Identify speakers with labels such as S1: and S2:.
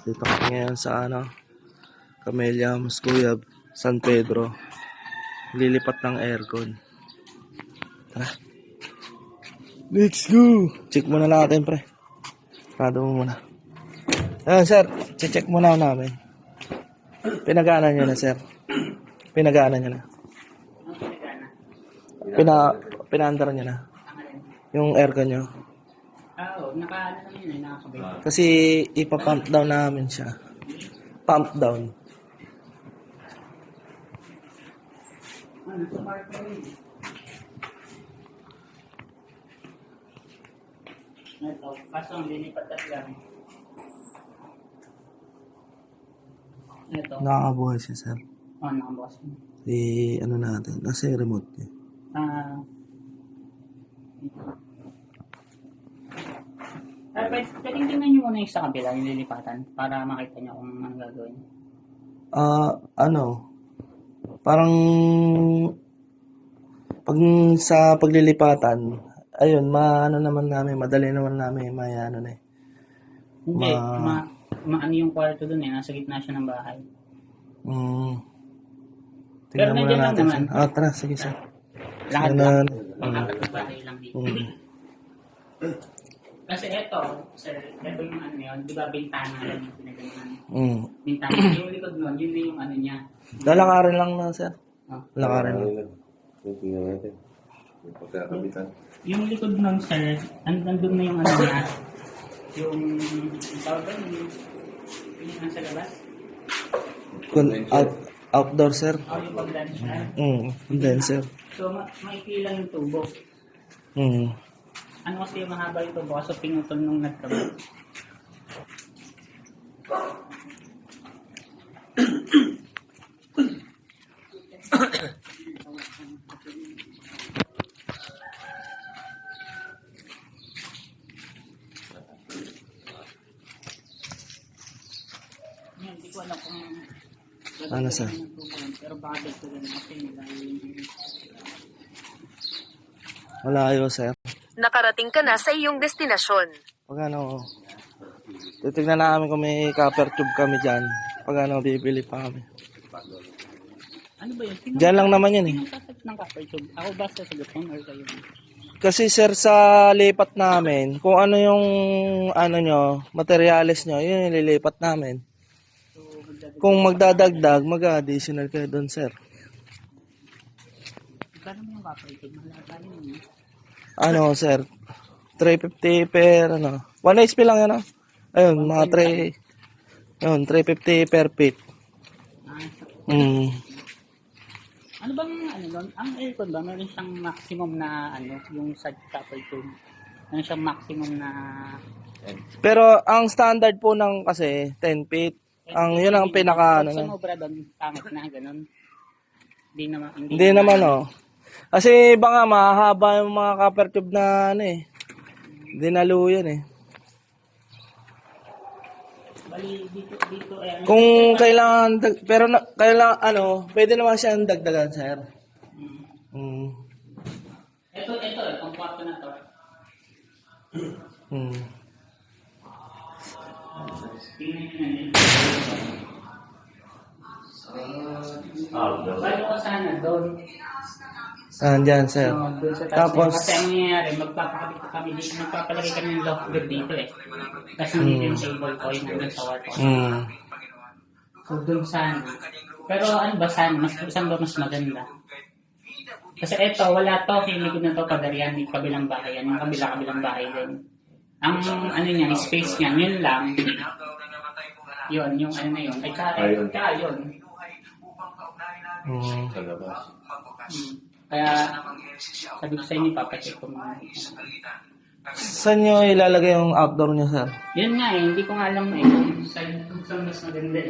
S1: Dito kami ngayon sa Camellia, Muscuyab, San Pedro. Lilipat ng aircon. Tara. Let's go! Check muna natin, pre. Rado mo muna. Ayan, sir. Check muna namin. Pinagaanan nyo na, sir. Pinagaanan nyo na. Pinaandar nyo na. Yung aircon nyo.
S2: Oo, nakaano lang yun, nakakabay.
S1: Kasi ipapump down namin siya. Pump down.
S2: Ano, sumart pa rin. Ito, kaso ang linipat lang. Ito.
S1: Nakakabuhay siya, sir.
S2: Oo, nakabukas mo.
S1: Ano natin. Nasa yung remote niya.
S2: Pwedeng tingnan nyo muna yung sa kabila, yung lilipatan, para makita nyo kung ano gagawin.
S1: Parang pag sa paglilipatan, ayun, madali naman namin,
S2: Hindi, maano yung kwarto dun nasa gitna siya ng bahay. Pero
S1: Tingnan muna
S2: nandiyan lang
S1: natin.
S2: naman.
S1: Tara, sige, sir.
S2: Lahat lang. Pang-apat na bahay lang dito. Kasi ito, sir, ito yung ano yun, di ba bintana lang yung pinaganoan? Bintana, yung likod nun, yun na yung ano niya.
S1: Lalakarin lang na, sir. Lalakarin lang.
S3: Tingnan natin. Yung pagkakabitan.
S2: Yung likod nun, sir, nandun na yung ano niya. Yung tawag ba, yung nasa labas?
S1: Outdoor, sir.
S2: O yung pag-lunch
S1: Condenser.
S2: So, maikli lang yung tubo. Ano kasi yung mahaba yung tubo, kaso pinutol nung nagtabo. Hindi ko alam kung
S1: Ano, sir?
S2: pero baka dito rin kasi
S1: Malayo, sir.
S4: Nakarating ka na sa iyong destinasyon.
S1: Pag titignan namin kung may copper tube kami dyan. Pag bibili pa kami.
S2: Ano ba yun?
S1: Diyan lang naman yan, eh.
S2: Sinong sasagot ng copper tube? Ako ba sasagot nun or kayo?
S1: Kasi, sir, sa lipat namin, kung ano yung materialis nyo, yun yung lilipat namin. Kung magdadagdag, mag-additional kayo doon, sir.
S2: Kano mo yung copper tube? Malaka yun.
S1: Sir, 350 per 1 HP lang yan, Ayun, mga 350 per feet.
S2: Ano bang doon? Ang aircon ba meron siyang maximum na yung sa copper tube? Meron siyang maximum na
S1: Pero ang standard po ng kasi 10 feet. Yun ang pinaka
S2: sumobra doon, pangit na ganun.
S1: Hindi naman Kasi baka mahaba yung mga copper tube na dinalo yan
S2: Bali dito
S1: Kung kailangan pero kailangan pwede naman siyang dagdagan, sir.
S2: Ito itong kwarto na to. Bali ko sana doon.
S1: Dyan, sir. Tapos
S2: Kasi ang nangyayari, magpapakabit kami dito, magpapalagay kami ng loft bed dito Kasi nandito yung table ko, yung nandun sa wall ko. So doon sana. Pero ano ba sana, saan ba mas maganda? Kasi eto, wala to, hiligid na to pagarihan, yung kabilang bahay yan, yung kabilang bahay din. Ang niya, space niya, yun lang. Yun, yung na yun. Ay, kaya yun.
S3: Sa labas.
S2: Kaya, sabi ko sa inyo, papacheck ko mga.
S1: saan nyo ilalagay yung outdoor nyo, sir?
S2: Yun nga hindi ko nga alam kung saan mas maganda